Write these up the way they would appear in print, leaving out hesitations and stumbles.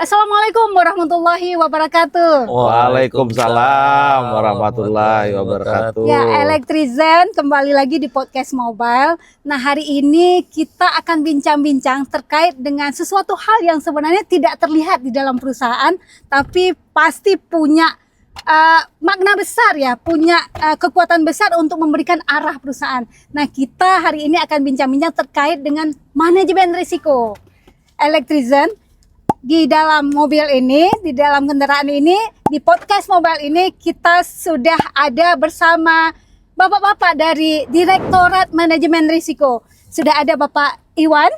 Assalamualaikum warahmatullahi wabarakatuh. Waalaikumsalam warahmatullahi wabarakatuh. Ya, Elektrizen kembali lagi di podcast mobile. Nah, hari ini kita akan bincang-bincang terkait dengan sesuatu hal yang sebenarnya tidak terlihat di dalam perusahaan, tapi pasti punya makna besar ya, punya kekuatan besar untuk memberikan arah perusahaan. Nah, kita hari ini akan bincang-bincang terkait dengan manajemen risiko. Elektrizen di dalam mobil ini, di dalam kendaraan ini, di podcast mobile ini kita sudah ada bersama bapak-bapak dari Direktorat Manajemen Risiko. Sudah ada Bapak Iwan.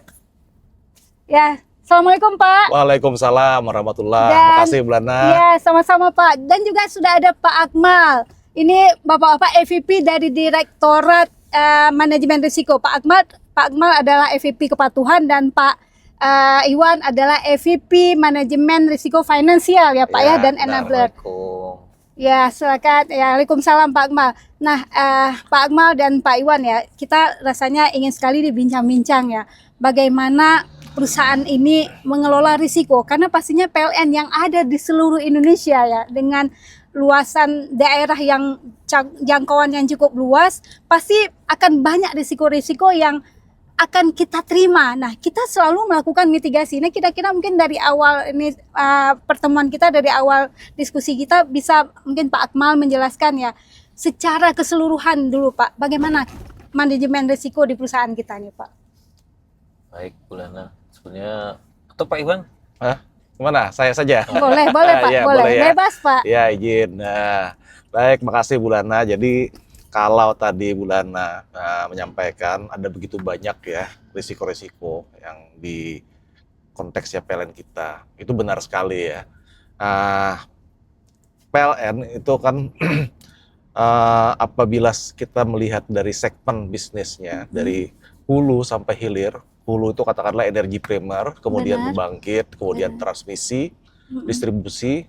Ya, Assalamualaikum Pak. Waalaikumsalam warahmatullahi Dan, makasih Bulana. Ya, sama-sama Pak. Dan juga sudah ada Pak Akmal. Ini bapak-bapak EVP dari Direktorat Manajemen Risiko. Pak Akmal adalah EVP Kepatuhan dan Pak Iwan adalah EVP Manajemen Risiko Finansial ya Pak ya, dan Enabler. Ya, silakan. Ya, Waalaikumsalam Pak Akmal. Nah, Pak Akmal dan Pak Iwan ya, kita rasanya ingin sekali dibincang-bincang ya, bagaimana perusahaan ini mengelola risiko, karena pastinya PLN yang ada di seluruh Indonesia ya, dengan luasan daerah yang jangkauan yang cukup luas, pasti akan banyak risiko-risiko yang akan kita terima. Nah, kita selalu melakukan mitigasi. Nah, kira-kira mungkin dari awal ini pertemuan kita, dari awal diskusi kita, bisa mungkin Pak Akmal menjelaskan ya secara keseluruhan dulu Pak, bagaimana manajemen risiko di perusahaan kita nih Pak. Baik, Bulana. Sebenarnya atau Pak Iwan? Gimana? Saya saja. Boleh Pak, Ya, boleh. ya. Bebas Pak. Ya, izin. Nah, baik, makasih Bulana. Jadi kalau tadi Bulana menyampaikan ada begitu banyak ya risiko-risiko yang di konteksnya PLN kita, itu benar sekali ya. PLN itu kan apabila kita melihat dari segmen bisnisnya, dari hulu sampai hilir, hulu itu katakanlah energi primer, kemudian pembangkit, kemudian transmisi, distribusi,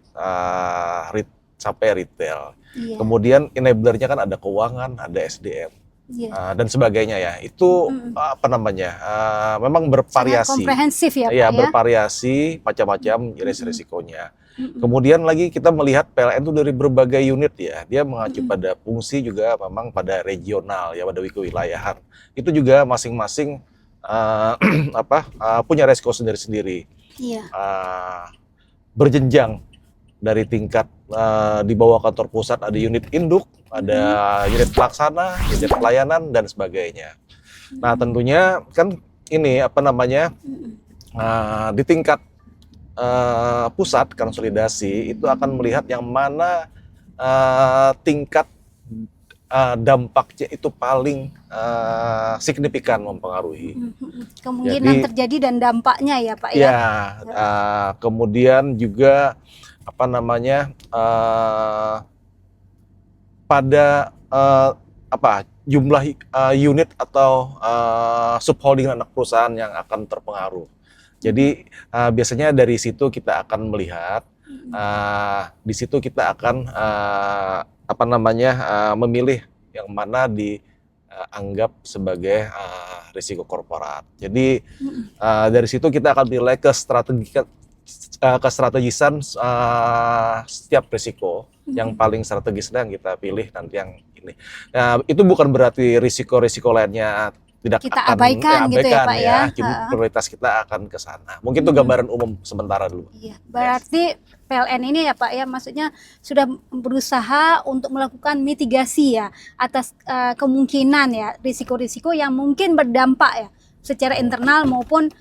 sampai retail. Iya. Kemudian enablernya kan ada keuangan, ada SDM, dan sebagainya ya. Itu memang bervariasi. Sangat komprehensif ya Pak ya. Bervariasi macam-macam jenis risikonya. Kemudian lagi kita melihat PLN itu dari berbagai unit ya. Dia mengacu pada fungsi juga memang pada regional ya, pada kewilayahan. Itu juga masing-masing punya resiko sendiri-sendiri. Iya. Berjenjang dari tingkat di bawah kantor pusat ada unit induk, ada unit pelaksana, unit pelayanan dan sebagainya. Nah, tentunya kan ini di tingkat pusat konsolidasi itu akan melihat yang mana tingkat dampaknya itu paling signifikan mempengaruhi. Kemungkinan terjadi dan dampaknya ya Pak ya. Ya, kemudian juga pada jumlah unit atau subholding anak perusahaan yang akan terpengaruh. Jadi biasanya dari situ kita akan melihat, di situ kita akan memilih yang mana dianggap sebagai risiko korporat. Jadi dari situ kita akan nilai kestrategisan setiap risiko. Yang paling strategisnya yang kita pilih nanti yang ini. Nah, itu bukan berarti risiko-risiko lainnya tidak kita akan abaikan gitu ya Pak ya. Jadi prioritas kita akan ke sana. Mungkin itu gambaran umum sementara dulu. Iya, berarti PLN ini ya Pak ya, maksudnya sudah berusaha untuk melakukan mitigasi ya atas kemungkinan ya risiko-risiko yang mungkin berdampak ya secara internal maupun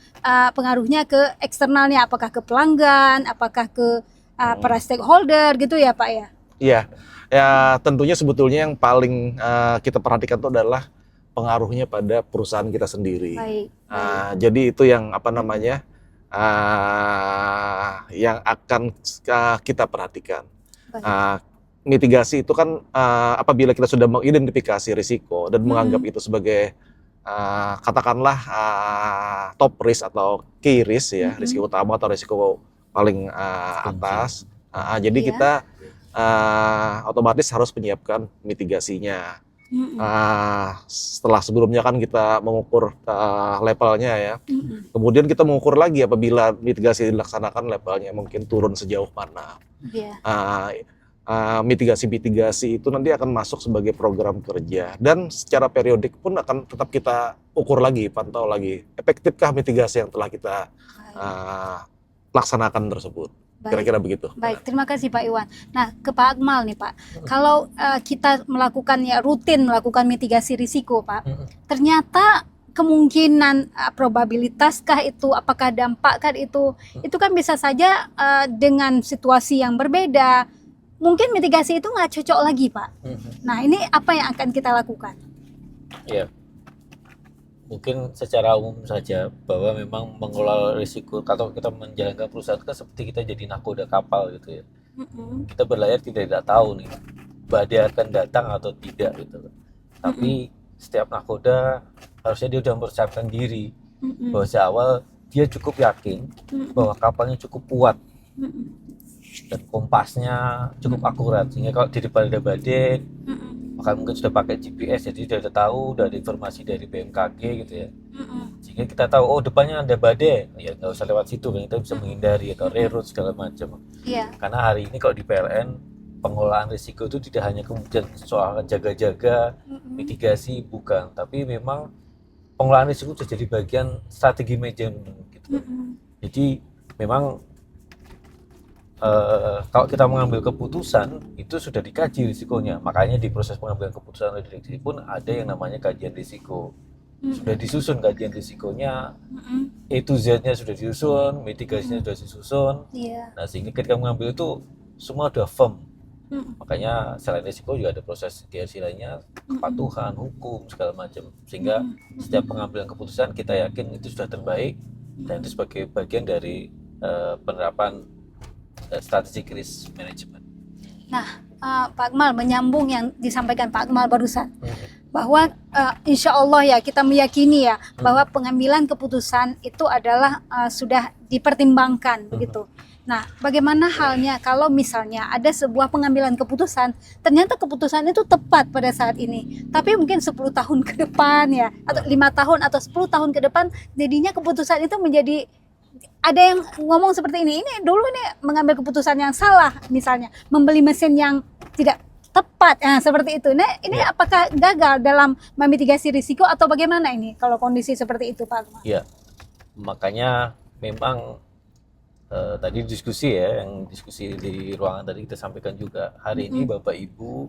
pengaruhnya ke eksternalnya, apakah ke pelanggan, apakah ke para stakeholder gitu ya Pak ya. Iya, ya tentunya sebetulnya yang paling kita perhatikan itu adalah pengaruhnya pada perusahaan kita sendiri. Baik. Jadi itu yang yang akan kita perhatikan. Mitigasi itu kan apabila kita sudah mengidentifikasi risiko dan menganggap itu sebagai katakanlah top risk atau key risk ya, risiko utama atau risiko paling atas. Jadi kita otomatis harus menyiapkan mitigasinya. Setelah sebelumnya kan kita mengukur levelnya ya. Kemudian kita mengukur lagi apabila mitigasi dilaksanakan levelnya mungkin turun sejauh mana. Iya. Mitigasi-mitigasi itu nanti akan masuk sebagai program kerja dan secara periodik pun akan tetap kita ukur lagi, pantau lagi efektifkah mitigasi yang telah kita laksanakan tersebut. Baik. Kira-kira begitu. Baik, terima kasih Pak Iwan. Nah, ke Pak Akmal nih Pak, kalau kita rutin melakukan mitigasi risiko Pak, ternyata kemungkinan probabilitaskah itu, apakah dampakkah itu kan bisa saja dengan situasi yang berbeda, mungkin mitigasi itu nggak cocok lagi Pak. Nah, ini apa yang akan kita lakukan? Ya, mungkin secara umum saja bahwa memang mengelola risiko atau kita menjalankan perusahaan kan seperti kita jadi nakoda kapal gitu ya. Kita berlayar tidak tahu nih badai akan datang atau tidak gitu. Tapi setiap nakoda harusnya dia sudah mempersiapkan diri bahwa sejak awal dia cukup yakin bahwa kapalnya cukup kuat dan kompasnya cukup akurat sehingga kalau di depan ada badai maka mungkin sudah pakai GPS jadi sudah tahu, sudah ada informasi dari BMKG gitu ya, sehingga kita tahu oh depannya ada badai ya nggak usah lewat situ kan, kita bisa menghindari atau reroute segala macam. Karena hari ini kalau di PLN pengelolaan risiko itu tidak hanya kemudian soal jaga-jaga mitigasi bukan, tapi memang pengelolaan risiko sudah jadi bagian strategi manajemen gitu. Jadi memang kalau kita mengambil keputusan itu sudah dikaji risikonya, makanya di proses pengambilan keputusan oleh direksi pun ada yang namanya kajian risiko. Sudah disusun kajian risikonya, A to Z-nya sudah disusun, mitigasinya sudah disusun. Nah sehingga ketika mengambil itu semua sudah firm. Makanya selain risiko juga ada proses mitigasi lainnya, kepatuhan, hukum segala macam. Sehingga setiap pengambilan keputusan kita yakin itu sudah terbaik dan itu sebagai bagian dari penerapan strategi risk management. Nah, Pak Akmal menyambung yang disampaikan Pak Akmal barusan, bahwa insya Allah ya kita meyakini ya bahwa pengambilan keputusan itu adalah sudah dipertimbangkan begitu. Nah, bagaimana halnya kalau misalnya ada sebuah pengambilan keputusan, ternyata keputusan itu tepat pada saat ini, tapi mungkin 10 tahun ke depan ya, atau 5 tahun atau 10 tahun ke depan, jadinya keputusan itu menjadi ada yang ngomong seperti ini dulu mengambil keputusan yang salah, misalnya membeli mesin yang tidak tepat, seperti itu. Nah, ini apakah gagal dalam memitigasi risiko atau bagaimana ini kalau kondisi seperti itu, Pak Akmal? Iya, makanya memang tadi diskusi di ruangan tadi kita sampaikan juga hari ini Bapak Ibu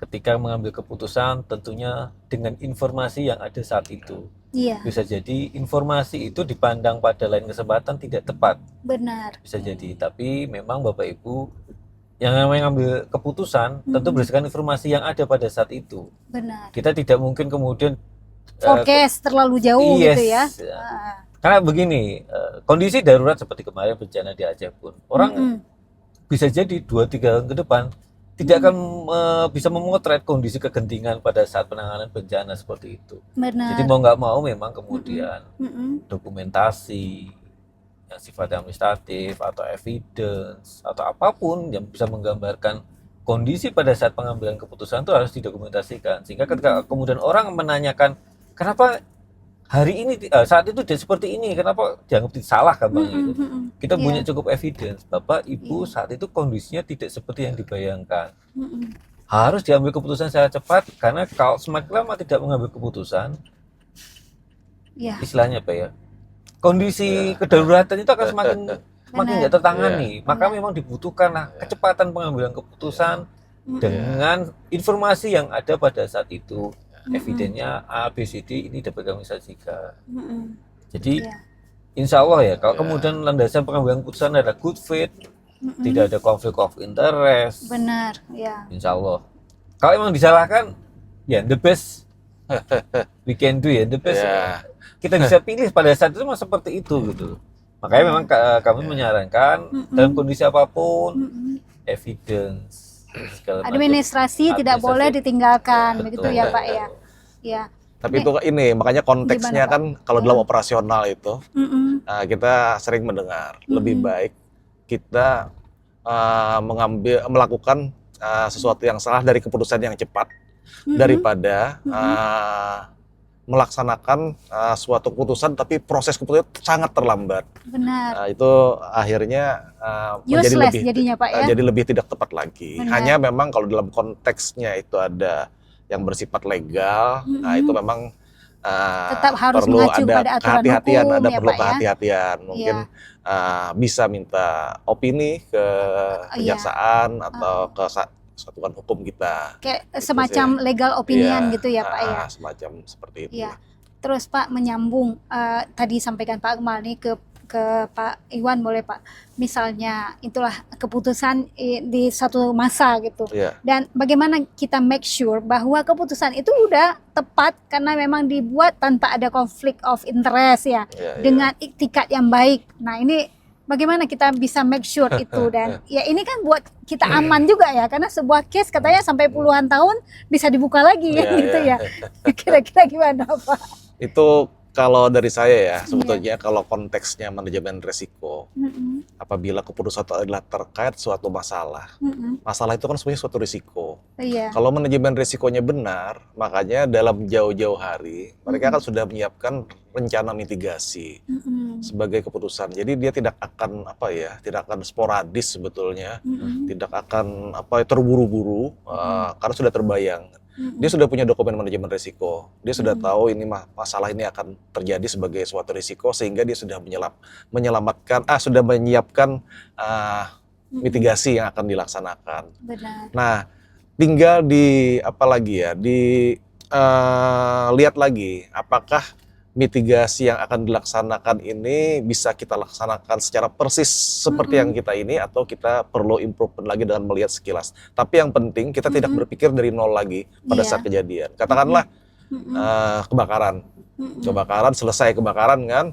ketika mengambil keputusan tentunya dengan informasi yang ada saat itu. Bisa jadi informasi itu dipandang pada lain kesempatan tidak tepat. Benar. Bisa jadi, tapi memang Bapak Ibu yang namanya ngambil keputusan tentu berdasarkan informasi yang ada pada saat itu. Benar. Kita tidak mungkin kemudian forecast terlalu jauh gitu ya. Karena begini, kondisi darurat seperti kemarin bencana di Aceh pun orang bisa jadi 2-3 tahun ke depan tidak akan bisa memotret kondisi kegentingan pada saat penanganan bencana seperti itu. Benar. Jadi mau nggak mau memang kemudian dokumentasi yang sifatnya administratif atau evidence atau apapun yang bisa menggambarkan kondisi pada saat pengambilan keputusan itu harus didokumentasikan. Sehingga ketika kemudian orang menanyakan kenapa hari ini saat itu dia seperti ini, kenapa dianggap salah gampang gitu. Kita punya cukup evidence, Bapak Ibu saat itu kondisinya tidak seperti yang dibayangkan. Harus diambil keputusan secara cepat karena kalau semakin lama tidak mengambil keputusan, istilahnya apa ya? Kondisi kedaruratan itu akan semakin nggak tertangani. Maka memang dibutuhkan kecepatan pengambilan keputusan dengan informasi yang ada pada saat itu. Evidennya A, B, C, D ini dapat kami sajikan. Jadi insya Allah ya kalau kemudian landasan pengambilan keputusan ada good faith, tidak ada konflik of interest. Benar, ya. Insya Allah. Kalau emang disalahkan, ya the best we can do ya, the best kita bisa pilih pada saat itu memang seperti itu gitu. Makanya memang kami menyarankan dalam kondisi apapun evidence. Administrasi tidak boleh ditinggalkan, begitu ya Pak ya. Ya. Tapi itu makanya konteksnya kan kalau dalam operasional itu kita sering mendengar lebih baik kita melakukan sesuatu yang salah dari keputusan yang cepat daripada melaksanakan suatu keputusan tapi proses keputusan sangat terlambat. Benar. Itu akhirnya menjadi Useless lebih jadinya Pak ya. jadi lebih tidak tepat lagi. Benar. Hanya memang kalau dalam konteksnya itu ada yang bersifat legal, nah itu memang Tetap harus perlu mengacu ada pada aturan kehati-hatian, hukum ada ya, perlu Pak ya. kehati-hatian. Mungkin bisa minta opini ke kejaksaan atau ke satuan hukum kita. Kayak Gitu semacam sih. legal opinion Iya, gitu ya Pak ya. semacam seperti itu. Iya. Terus Pak menyambung tadi sampaikan Pak Akmal nih ke Pak Iwan boleh Pak. Misalnya itulah keputusan di satu masa gitu. Iya. Dan bagaimana kita make sure bahwa keputusan itu udah tepat karena memang dibuat tanpa ada konflik of interest ya. Iya, Dengan iktikat yang baik. Nah, ini bagaimana kita bisa make sure itu dan ya ini kan buat kita aman juga ya karena sebuah case katanya sampai puluhan tahun bisa dibuka lagi Iya, kan gitu iya. ya. Kira-kira gimana Pak? Itu kalau dari saya ya, sebetulnya kalau konteksnya manajemen risiko, apabila keputusan itu adalah terkait suatu masalah, masalah itu kan sebenarnya suatu risiko. Iya. Kalau manajemen risikonya benar, makanya dalam jauh-jauh hari mereka kan sudah menyiapkan rencana mitigasi sebagai keputusan. Jadi dia tidak akan tidak akan sporadis sebetulnya, tidak akan terburu-buru karena sudah terbayang. Dia sudah punya dokumen manajemen risiko. Dia sudah tahu ini masalah ini akan terjadi sebagai suatu risiko sehingga dia sudah sudah menyiapkan mitigasi yang akan dilaksanakan. Benar. Nah, tinggal lihat lagi apakah mitigasi yang akan dilaksanakan ini bisa kita laksanakan secara persis seperti yang kita ini atau kita perlu improvement lagi dengan melihat sekilas. Tapi yang penting kita tidak berpikir dari nol lagi pada saat kejadian. Katakanlah kebakaran. Kebakaran, selesai kebakaran kan,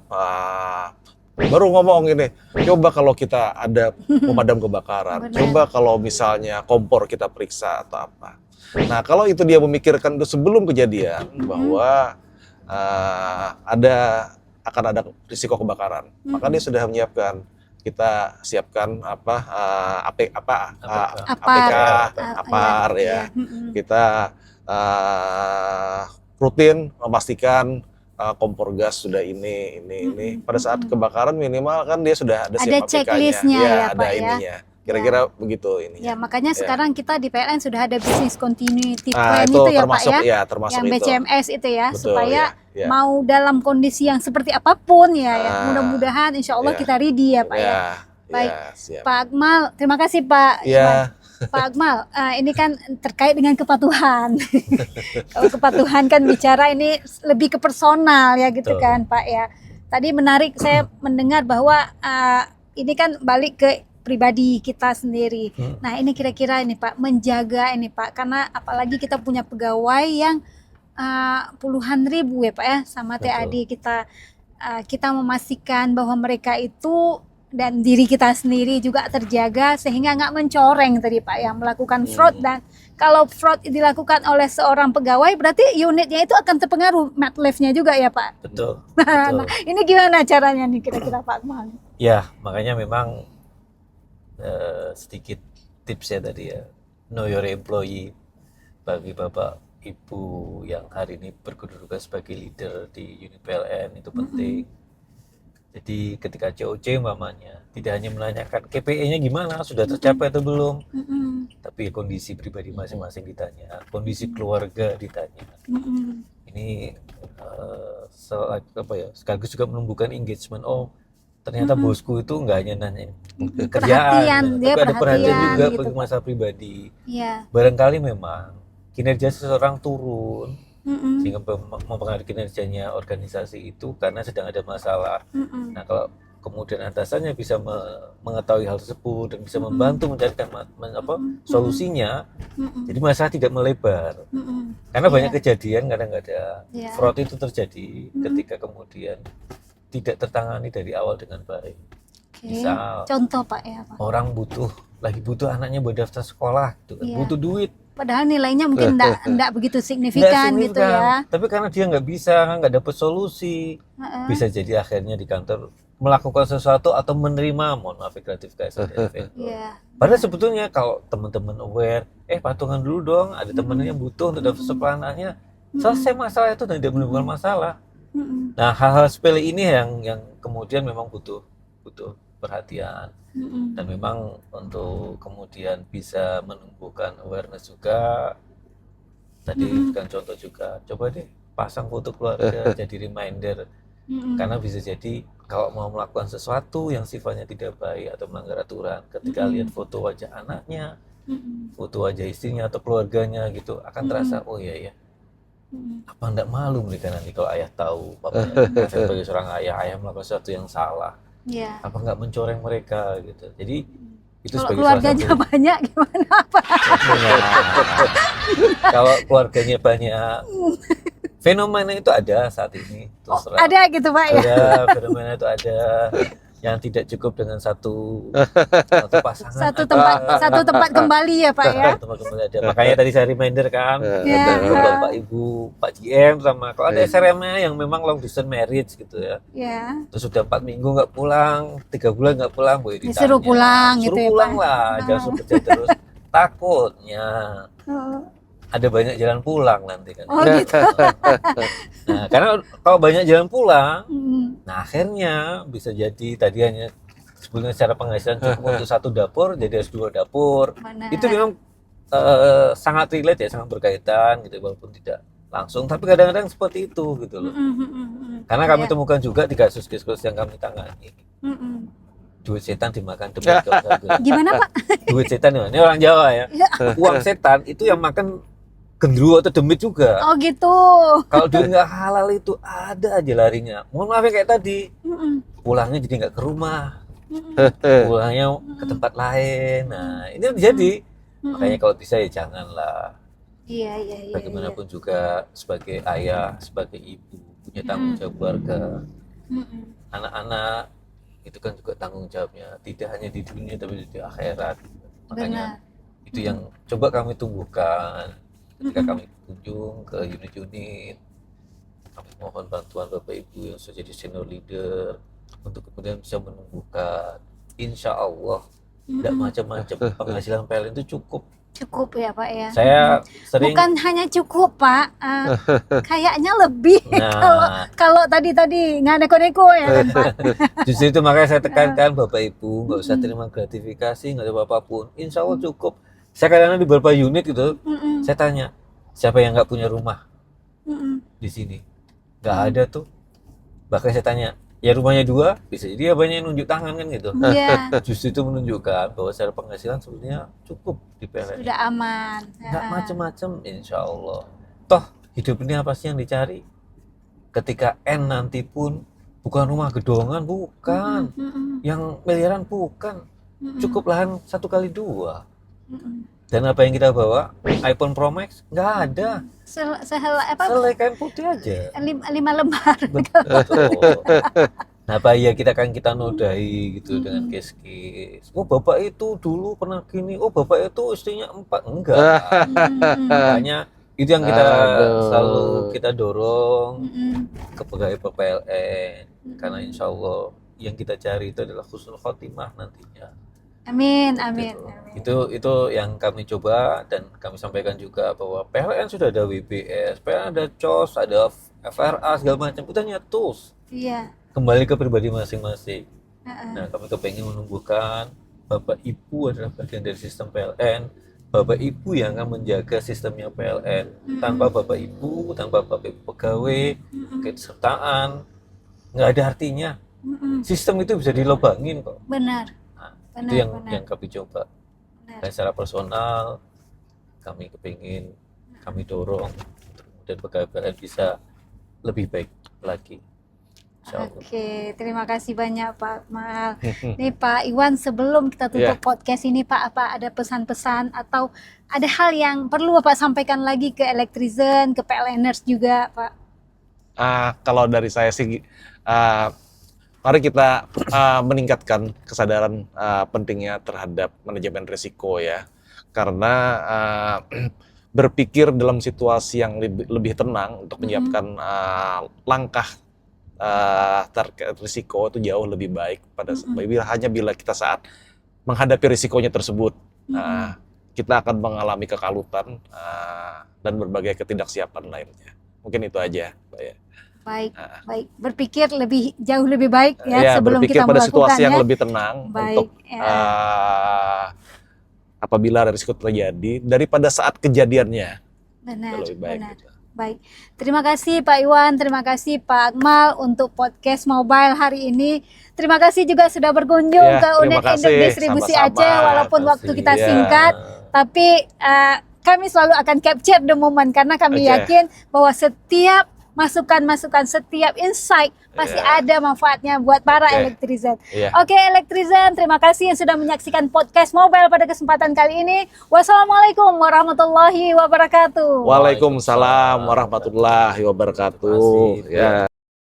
baru ngomong ini, coba kalau kita ada pemadam kebakaran, coba kalau misalnya kompor kita periksa atau apa. Nah, kalau itu dia memikirkan itu sebelum kejadian bahwa akan ada risiko kebakaran, maka dia sudah menyiapkan. Kita siapkan APK, APAR ya. Kita rutin memastikan kompor gas sudah ini. Pada saat kebakaran minimal kan dia sudah ada siap APK-nya. checklistnya ya, ada Pak ya. ininya. Kira-kira begitu ininya. Ya, makanya sekarang kita di PLN sudah ada business continuity Nah, plan itu itu ya termasuk, Pak ya. termasuk Yang itu. BCMS itu ya, Betul, supaya ya. mau dalam kondisi yang seperti apapun ya, mudah-mudahan insya Allah kita ready ya Pak ya. Baik, siap. Pak Akmal, terima kasih Pak Iwan. Pak Akmal, ini kan terkait dengan kepatuhan. Kalau kepatuhan kan bicara ini lebih ke personal ya gitu kan Pak ya. Tadi menarik saya mendengar bahwa ini kan balik ke pribadi kita sendiri. Nah ini kira-kira ini Pak, menjaga ini Pak, karena apalagi kita punya pegawai yang puluhan ribu ya Pak ya, sama TAD kita memastikan bahwa mereka itu dan diri kita sendiri juga terjaga sehingga nggak mencoreng tadi Pak yang melakukan fraud. Dan kalau fraud dilakukan oleh seorang pegawai berarti unitnya itu akan terpengaruh mat leave-nya juga ya Pak. Betul. Nah, ini gimana caranya nih kira-kira Pak Akmal? Ya, makanya memang sedikit tips ya tadi ya, know your employee bagi Bapak Ibu yang hari ini berkedudukan sebagai leader di unit PLN itu penting. Jadi ketika COC umpamanya tidak hanya menanyakan KPI-nya gimana, sudah tercapai atau belum, tapi kondisi pribadi masing-masing ditanya, kondisi keluarga ditanya. Ini sekaligus juga menumbuhkan engagement. Oh, ternyata bosku itu nggak hanya nanya kerjaan, tapi ada perhatian juga gitu, bagi masalah pribadi. Iya. Barangkali memang kinerja seseorang turun sehingga mempengaruhi kinerjanya organisasi itu karena sedang ada masalah. Nah, kalau kemudian atasannya bisa mengetahui hal tersebut dan bisa membantu mencarikan solusinya, jadi masalah tidak melebar. Karena banyak kejadian kadang-kadang fraud itu terjadi ketika kemudian tidak tertangani dari awal dengan baik. Misal contoh Pak ya Pak. Orang lagi butuh anaknya buat daftar sekolah gitu kan, butuh duit. Padahal nilainya mungkin enggak begitu signifikan gitu ya. Tapi karena dia nggak dapat solusi, bisa jadi akhirnya di kantor melakukan sesuatu atau menerima, mohon maaf gratifikasi dari vendor. Iya. Padahal sebetulnya kalau teman-teman aware, patungan dulu dong, ada temennya yang butuh untuk dapat suplanannya, selesai masalah itu dan tidak menimbulkan masalah. Mm-mm. Nah, hal-hal sepele ini yang kemudian memang butuh perhatian. Mm-mm. Dan memang untuk kemudian bisa menumbuhkan awareness juga, tadi kan contoh juga, coba deh pasang foto keluarga jadi reminder, Mm-mm. karena bisa jadi kalau mau melakukan sesuatu yang sifatnya tidak baik atau melanggar aturan, ketika lihat foto wajah anaknya, Mm-mm. foto wajah istrinya atau keluarganya gitu, akan terasa, oh iya ya, Mm-mm. apa enggak malu mereka nanti kalau ayah tahu, papanya saya sebagai seorang ayah melakukan sesuatu yang salah, Iya. apa enggak mencoreng mereka gitu. Jadi itu Kalau sebagai salah keluarganya satu. banyak gimana Pak? Nah, kalau keluarganya banyak, fenomena itu ada saat ini. Terus terang. Ada gitu Pak ya? Ada, fenomena itu ada yang tidak cukup dengan satu pasangan. Satu tempat kembali ya Pak ya? Satu tempat kembali ada. Makanya tadi saya reminder kan, Ya. Bapak Ibu, Pak GM sama kalau ada SRM-nya yang memang long distance marriage gitu ya. Ya. Terus sudah 4 minggu nggak pulang, 3 bulan nggak pulang, boleh ditanya. Disuruh pulang gitu Suruh ya, pulang Pak? lah, jangan suruh kerja terus. Takutnya Oh, ada banyak jalan pulang nanti kan. oh gitu. Nah, karena kalau banyak jalan pulang, Mm. nah akhirnya bisa jadi tadi hanya sebetulnya secara penghasilan cukup untuk satu dapur, jadi harus 2 dapur. Benar. Itu memang sangat relate ya, sangat berkaitan gitu, walaupun tidak langsung, tapi kadang-kadang seperti itu gitu loh. Karena kami Iya. temukan juga di kasus-kasus yang kami tangani, Mm-mm. duit setan dimakan demi keluarga. Gimana Pak? Duit setan ini orang Jawa ya. Ya. Uang setan itu yang makan gendruwo atau demit juga. Oh gitu. Kalau duit nggak halal itu ada aja larinya. Mohon maaf ya kayak tadi, Mm-mm. pulangnya jadi nggak ke rumah, Mm-mm. pulangnya ke tempat lain. Nah ini jadi, makanya kalau bisa ya janganlah. Iya iya iya. Bagaimanapun juga sebagai ayah, sebagai ibu punya tanggung jawab keluarga. Mm-mm. Anak-anak itu kan juga tanggung jawabnya, tidak hanya di dunia tapi di akhirat. Makanya Benar. itu yang coba kami tumbuhkan ketika kami kunjung ke unit-unit. Kami mohon bantuan Bapak Ibu yang sudah jadi senior leader untuk kemudian bisa menumbuhkan, insya Allah tidak macam-macam, penghasilan PLN itu cukup. Cukup ya Pak ya. Saya sering Bukan hanya cukup Pak, kayaknya lebih. Nah. Kalau tadi nggak neko-neko ya kan Pak. justru itu makanya saya tekankan Bapak Ibu nggak usah terima gratifikasi, nggak ada apapun, insya Allah cukup. Saya kadang-kadang di beberapa unit gitu, Mm-mm. saya tanya siapa yang nggak punya rumah Mm-mm. di sini, nggak ada tuh. Bahkan saya tanya, ya rumahnya 2, bisa jadi ya banyak yang nunjuk tangan kan gitu. Iya, Justru itu menunjukkan bahwa secara penghasilan sebenarnya cukup di PLN. sudah aman. Nggak macem-macem, insya Allah. Toh hidup ini apa sih yang dicari? Ketika N nanti pun bukan rumah gedongan, bukan. Mm-mm. Yang miliaran bukan. Cukup lahan 1x2. Mm-mm. Dan apa yang kita bawa? iPhone Pro Max? Nggak ada. Selai kain putih aja. 5 lembar. Betul. Nah, bahaya kita nodai gitu dengan case-case. Oh, bapak itu dulu pernah gini. Oh, bapak itu istrinya 4. Enggak. Makanya itu yang kita selalu kita dorong ke pegawai PLN. Karena insya Allah yang kita cari itu adalah husnul khotimah nantinya. Amin, amin, Gitu. amin. Itu yang kami coba dan kami sampaikan juga bahwa PLN sudah ada WBS, PLN ada COS, ada FRA segala macam. Itu hanya tools. Iya. Kembali ke pribadi masing-masing. Heeh. Nah, kami kepengen menumbuhkan Bapak Ibu adalah bagian dari sistem PLN. Bapak Ibu yang akan menjaga sistemnya PLN. Tanpa Bapak Ibu, tanpa Bapak Ibu pegawai, kesertaan, nggak ada artinya. Sistem itu bisa dilobangin kok. Benar. Nah, Benar, itu benar. yang kami coba. Benar. Dan secara personal, kami kepingin, kami dorong untuk kemudian pegawai PLN bisa lebih baik lagi. Insya Allah. Oke, terima kasih banyak Pak Mal. Nih Pak Iwan, sebelum kita tutup podcast ini Pak, apa ada pesan-pesan atau ada hal yang perlu Bapak sampaikan lagi ke Electrizen, ke PLNers juga Pak? Kalau dari saya sih, mari kita meningkatkan kesadaran pentingnya terhadap manajemen risiko ya. Karena berpikir dalam situasi yang lebih tenang untuk menyiapkan langkah terkait risiko itu jauh lebih baik hanya bila kita saat menghadapi risikonya tersebut kita akan mengalami kekalutan dan berbagai ketidaksiapan lainnya. Mungkin itu aja, Mbak ya. Baik. Berpikir jauh lebih baik ya, sebelum berpikir kita pada melakukan situasi yang ya. lebih tenang Baik, untuk apabila ada risiko terjadi daripada saat kejadiannya. Benar, Lebih baik benar. gitu. Baik, terima kasih Pak Iwan, terima kasih Pak Akmal untuk podcast mobile hari ini. Terima kasih juga sudah berkunjung Ya, ke terima unit kasih. induk distribusi Sama-sama. Aceh, walaupun Terima waktu kasih. kita Ya. singkat, tapi kami selalu akan capture the moment karena kami Oke. yakin bahwa setiap masukan-masukan, setiap insight pasti Ya. ada manfaatnya buat para Oke. Elektrizen. Iya. Oke, Elektrizen, terima kasih yang sudah menyaksikan podcast mobile pada kesempatan kali ini. Wassalamualaikum warahmatullahi wabarakatuh. Waalaikumsalam warahmatullahi wabarakatuh. Terima kasih. Ya.